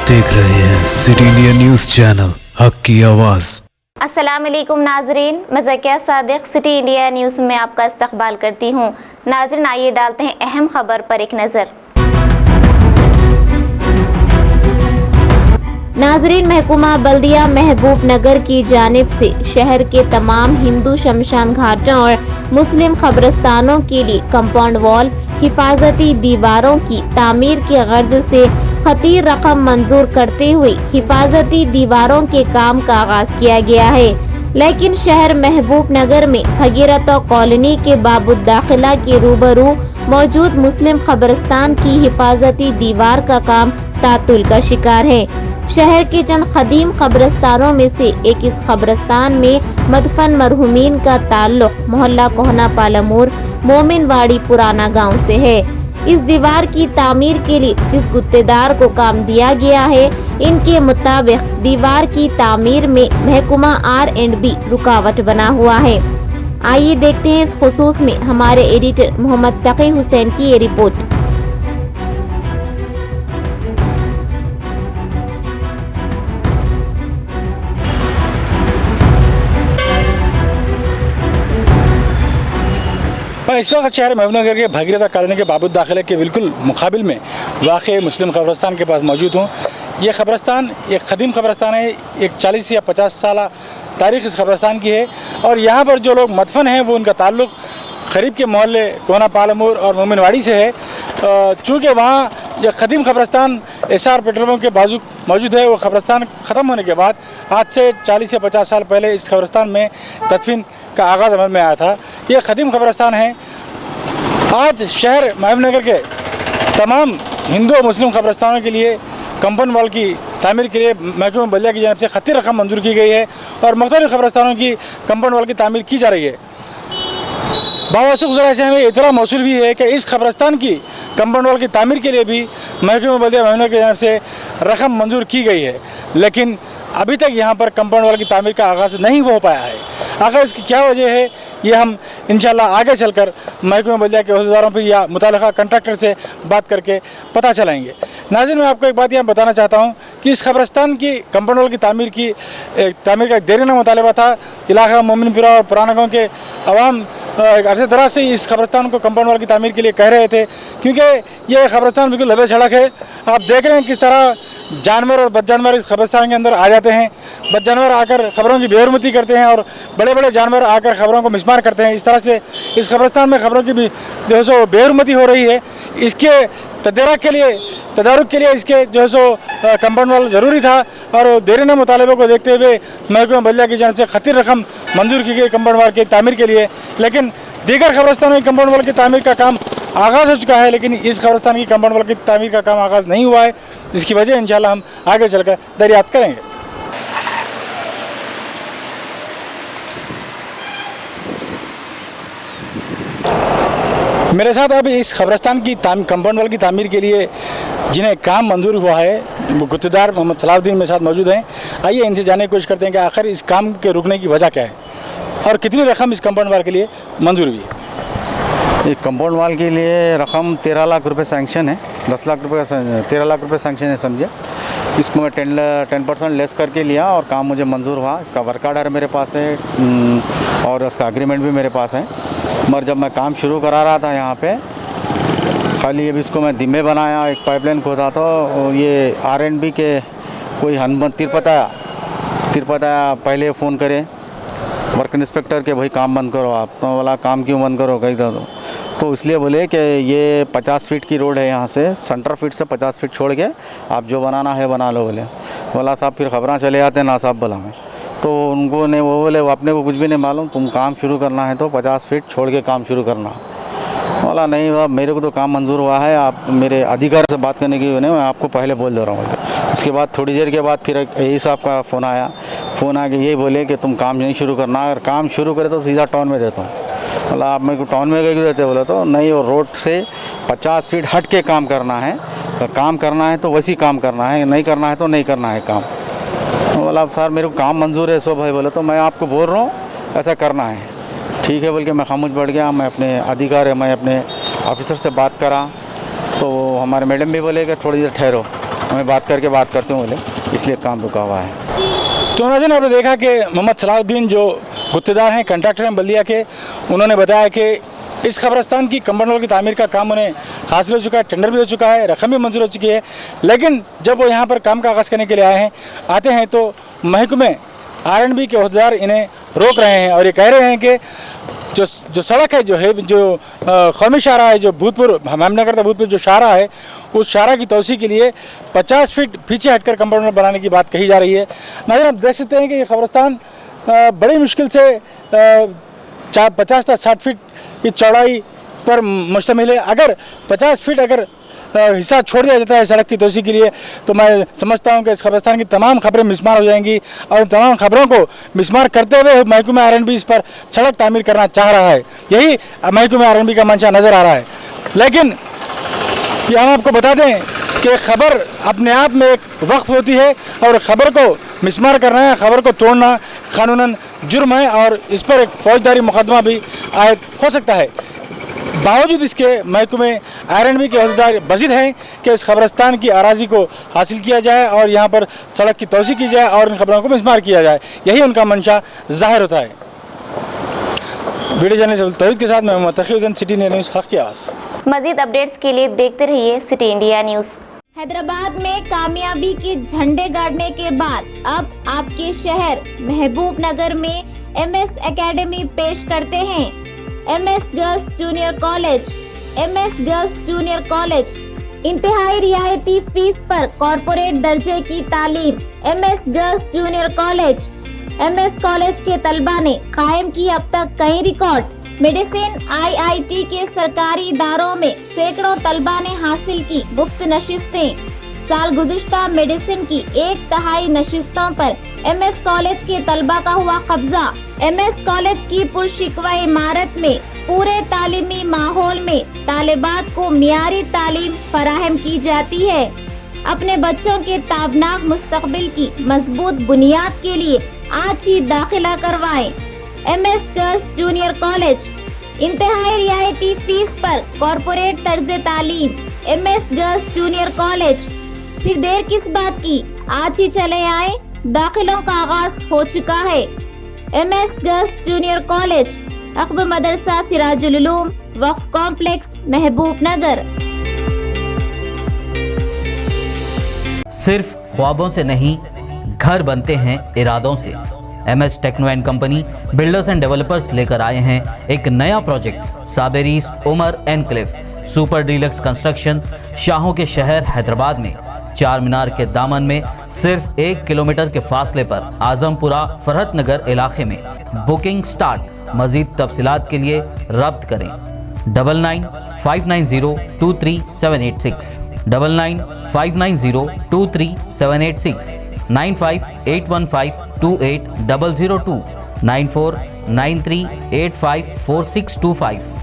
आप देख रहे हैं सिटी इंडिया न्यूज़ चैनल, हक की आवाज़। अस्सलाम वालेकुम नाजरीन, मैं Zakia Sadiq city India news में आपका इस्तकबाल करती हूँ। नाजरीन, आइए डालते हैं अहम खबर पर एक नज़र। नाजरीन, महकुमा बल्दिया महबूब नगर की जानिब से शहर के तमाम हिंदू शमशान घाटों और मुस्लिम कब्रिस्तानों के लिए कंपाउंड वॉल, हिफाजती दीवारों की तामीर के गर्ज से खतीर रकम मंजूर करते हुए हिफाजती दीवारों के काम का आगाज किया गया है। लेकिन शहर महबूब नगर में भगीरथ कॉलोनी के बाबुद दाखिला के रूबरू मौजूद मुस्लिम कब्रिस्तान की हिफाजती दीवार का काम तातुल का शिकार है। शहर के चंद कदीम कब्रिस्तानों में से एक इस कब्रिस्तान में मदफन मरहुमीन का ताल्लुक मोहल्ला कोहना पालमूर मोमिनवाड़ी पुराना गांव से है। इस दीवार की तामीर के लिए जिस गुत्तेदार को काम दिया गया है, इनके मुताबिक दीवार की तामीर में महकुमा R&B रुकावट बना हुआ है। आइए देखते हैं इस खुसूस में हमारे एडिटर मोहम्मद तकी हुसैन की ये रिपोर्ट। मैं इस वक्त शहर महबूबनगर के भगीरथ कॉलोनी के बाबुद दाखिले के बिल्कुल मुकाबिल में वाक़ मुस्लिम कब्रिस्तान के पास मौजूद हूँ। ये कब्रिस्तान एक कदीम कब्रिस्तान है, एक 40 या 50 साल तारीख़ इस कब्रिस्तान की है और यहाँ पर जो लोग मदफन हैं वो उनका ताल्लुक़ करीब के मोहल्ले कोहना पालमूर और मोमिनवाड़ी से है। चूँकि वहाँ यह कदीम कब्रिस्तान SR पेट्रोल पंप के बाजू मौजूद है, वो कब्रिस्तान ख़त्म होने के बाद आज से 40 या 50 साल पहले इस कब्रिस्तान में तदफीन का आगाज़ अमल में आया था। ये कदीम कब्रिस्तान है। आज शहर महबूबनगर के तमाम हिंदू और मुस्लिम कब्रिस्तानों के लिए कंपाउंड वॉल की तामीर के लिए महकमा बल्दिया की जानिब से खतीर रकम मंजूर की गई है और मुख्तलिफ कब्रिस्तानों की कंपाउंड वॉल की तामीर की जा रही है। बावसूख गुज़रा से हमें इतला मौसूल भी है कि इस कब्रिस्तान की कंपाउंड वॉल की तामीर के लिए भी महकमा बल्दिया महबूबनगर की जानिब से रकम मंजूर की गई है, लेकिन अभी तक यहाँ पर कंपाउंड वॉल की तामीर का आगाज़ नहीं हो पाया है। आखिर इसकी क्या वजह है, ये हम इंशाल्लाह आगे चलकर महकमा बल्दिया के अहदेदारों पर या मुताल्लिक़ा कंट्रैक्टर से बात करके पता चलाएँगे। नाज़रीन, मैं आपको एक बात यहाँ बताना चाहता हूँ कि इस कब्रिस्तान की कंपाउंड वॉल की तामीर का एक देरीना मुतालबा था। इलाका मोमिनपुरा और पुराना गाँव के अवाम अरसे दराज से इस कब्रिस्तान को कंपाउंड वॉल की तामीर के लिए कह रहे थे, क्योंकि ये कब्रिस्तान बिल्कुल लबे सड़क है। आप देख रहे हैं किस तरह जानवर और बदजानवर इस कब्रिस्तान के अंदर आ जाते हैं। बदजानवर आकर खबरों की बेहरमती करते हैं और बड़े बड़े जानवर आकर खबरों को मिसमार करते हैं। इस तरह से इस कब्रिस्तान में खबरों की भी जो है सो बेहरमती हो रही है। इसके तदारुक के लिए इसके जो है सो कंपाउंड वॉल ज़रूरी था और देरीना मुतालबे को देखते हुए महकमा बल्दिया की जानिब से खतीर रकम मंजूर की गई कंपाउंड वॉल की तामीर के लिए। लेकिन दीगर कब्रिस्तानों की कंपाउंड वॉल की तामीर का काम आगाज़ हो चुका है, लेकिन इस कब्रिस्तान की कंपाउंड वॉल की तामीर का काम आगाज़ नहीं हुआ है। इसकी वजह इंशाल्लाह हम आगे चलकर दरियाफ्त करेंगे। मेरे साथ अभी इस कब्रिस्तान की कंपाउंड वॉल की तामीर के लिए जिन्हें काम मंजूर हुआ है वो गुत्तेदार मोहम्मद सलाहुद्दीन मेरे साथ मौजूद हैं। आइए इनसे जानने की कोशिश करते हैं कि आखिर इस काम के रुकने की वजह क्या है और कितनी रकम इस कंपाउंड वॉल के लिए मंजूर हुई है। ये कंपाउंड वॉल के लिए रकम 13 लाख रुपए सैंक्शन है। 10 लाख रुपये 13 लाख रुपए सैंक्शन है समझे। इसको मैं 10% लेस करके लिया और काम मुझे मंजूर हुआ। इसका वर्क ऑर्डर मेरे पास है और उसका एग्रीमेंट भी मेरे पास है। मगर जब मैं काम शुरू करा रहा था यहाँ पे, खाली अभी इसको मैं दिम्मे बनाया, एक पाइपलाइन खोदा था और ये R&B के कोई हनुमान तिरपताया पहले फ़ोन करे वर्क इंस्पेक्टर के भाई काम बंद करो। आप तो बोला काम क्यों बंद करो कहीं तो इसलिए बोले कि ये 50 फीट की रोड है, यहाँ से सेंटर फीट से 50 फीट छोड़ के आप जो बनाना है बना लो। बोला साहब फिर खबरें चले आते ना साहब बोला मैं तो उनको ने वो बोले अपने को कुछ भी नहीं मालूम, तुम काम शुरू करना है तो 50 फीट छोड़ के काम शुरू करना। बोला नहीं बाब मेरे को तो काम मंजूर हुआ है, आप मेरे अधिकार से बात करने की नहीं, मैं आपको पहले बोल दे रहा हूँ। इसके बाद थोड़ी देर के बाद फिर यही साहब का फ़ोन आके यही बोले कि तुम काम नहीं शुरू करना, अगर काम शुरू करे तो सीधा टाउन में देता हूँ। बोला आप मेरे को टाउन में क्यों देते, बोले तो नहीं वो रोड से 50 फीट हट के काम करना है, तो काम करना है तो वैसी काम करना है, नहीं करना है तो नहीं करना है काम। बोला सर मेरे को काम मंजूर है सो भाई, बोले तो मैं आपको बोल रहा हूँ ऐसा करना है। ठीक है बोल के मैं खामोश बैठ गया। मैं अपने ऑफिसर से बात करा तो हमारे मैडम भी बोले कि थोड़ी देर ठहरो। मैं बात करते हूँ बोले, इसलिए काम रुका हुआ है। तो नाज़रीन, आपने देखा कि मोहम्मद सलाहुद्दीन जो गुत्तेदार हैं, कंट्रैक्टर हैं बल्दिया के, उन्होंने बताया कि इस कब्रस्तान की कंपाउंड वॉल की तामीर का काम उन्हें हासिल हो चुका है, टेंडर भी हो चुका है, रकम भी मंजूर हो चुकी है। लेकिन जब वो यहाँ पर काम का आगाज़ करने के लिए आते हैं तो महकमे R&B के अहदेदार इन्हें रोक रहे हैं और ये कह रहे हैं कि जो सड़क है, जो कौमी शाहरा है, जो भूतपुर हेमनगर था भूतपुर जो शाहरा है, उस शाहरा की तोसी के लिए 50 फीट पीछे हटकर कंपाउंड वॉल बनाने की बात कही जा रही है। नाज़रीन, आप देख सकते हैं कि ये कब्रस्तान बड़ी मुश्किल से 50 से 60 फीट की चौड़ाई पर मुश्तमिल है। अगर 50 फीट अगर हिस्सा छोड़ दिया जाता है सड़क की तोसी के लिए, तो मैं समझता हूं कि इस कब्रिस्तान की तमाम खबरें मिसमार हो जाएंगी और तमाम खबरों को मिसमार करते हुए महकमा R&B इस पर सड़क तामीर करना चाह रहा है। यही महकमा R&B का मंशा नज़र आ रहा है। लेकिन ये हम आपको बता दें कि खबर अपने आप में एक वक्फ होती है और खबर को मिसमार करना है, खबर को तोड़ना कानूनन जुर्म है और इस पर एक फौजदारी मुकदमा भी आयद हो सकता है। बावजूद इसके महकमे R&B के अहदेदार बज़िद हैं कि इस कब्रिस्तान की अराजी को हासिल किया जाए और यहाँ पर सड़क की तोसी की जाए और इन खबरों को मिसमार किया जाए। यही उनका मंशा ज़ाहिर होता है। वीडियो जर्नलिस्ट तौहीद के साथ मैं मोहम्मद तकीउद्दीन, सिटी न्यूज़, हक़ की आवाज़। मज़ीद अपडेट्स के लिए देखते रहिए सिटी इंडिया न्यूज़। हैदराबाद में कामयाबी के झंडे गाड़ने के बाद अब आपके शहर महबूब नगर में MS एकेडमी पेश करते हैं MS girls junior college. MS girls junior college इंतहाई रियायती फीस पर कॉर्पोरेट दर्जे की तालीम। MS girls junior college MS college के तलबा ने कायम की अब तक कई रिकॉर्ड। मेडिसिन IIT के सरकारी इदारों में सैकड़ों तलबा ने हासिल की मुफ्त नशिस्तें। साल गुज़िश्ता मेडिसिन की 1/3 नशिस्तों पर MS कॉलेज के तलबा का हुआ कब्जा। MS कॉलेज की पुरशिकवा इमारत में पूरे तालीमी माहौल में तालिबात को मियारी तालीम फराहम की जाती है। अपने बच्चों के ताबनाक मुस्तकबिल की मजबूत बुनियाद के लिए आज ही दाखिला करवाएं। MS गर्ल्स जूनियर कॉलेज इंतहाई रियायती फीस पर कॉर्पोरेट तर्ज तालीम। MS गर्ल्स जूनियर कॉलेज, फिर देर किस बात की, आज ही चले आए, दाखिलों का आगाज हो चुका है। MS गर्ल्स जूनियर कॉलेज, अख्ब मदरसा सिराजुल उलूम, वक्फ कॉम्प्लेक्स, महबूब नगर। सिर्फ ख्वाबों से नहीं, घर बनते हैं इरादों से। MS techno and company builders and developers लेकर आए हैं एक नया प्रोजेक्ट, साबेरीज Umar enclave super deluxe construction. शाहों के शहर हैदराबाद में चार मीनार के दामन में सिर्फ 1 किलोमीटर के फासले पर आजमपुरा फरहत नगर इलाके में। Booking start. मजीद तफसीलात के लिए रब्त करें 9959023786 9959023786 9581528002 9493854625।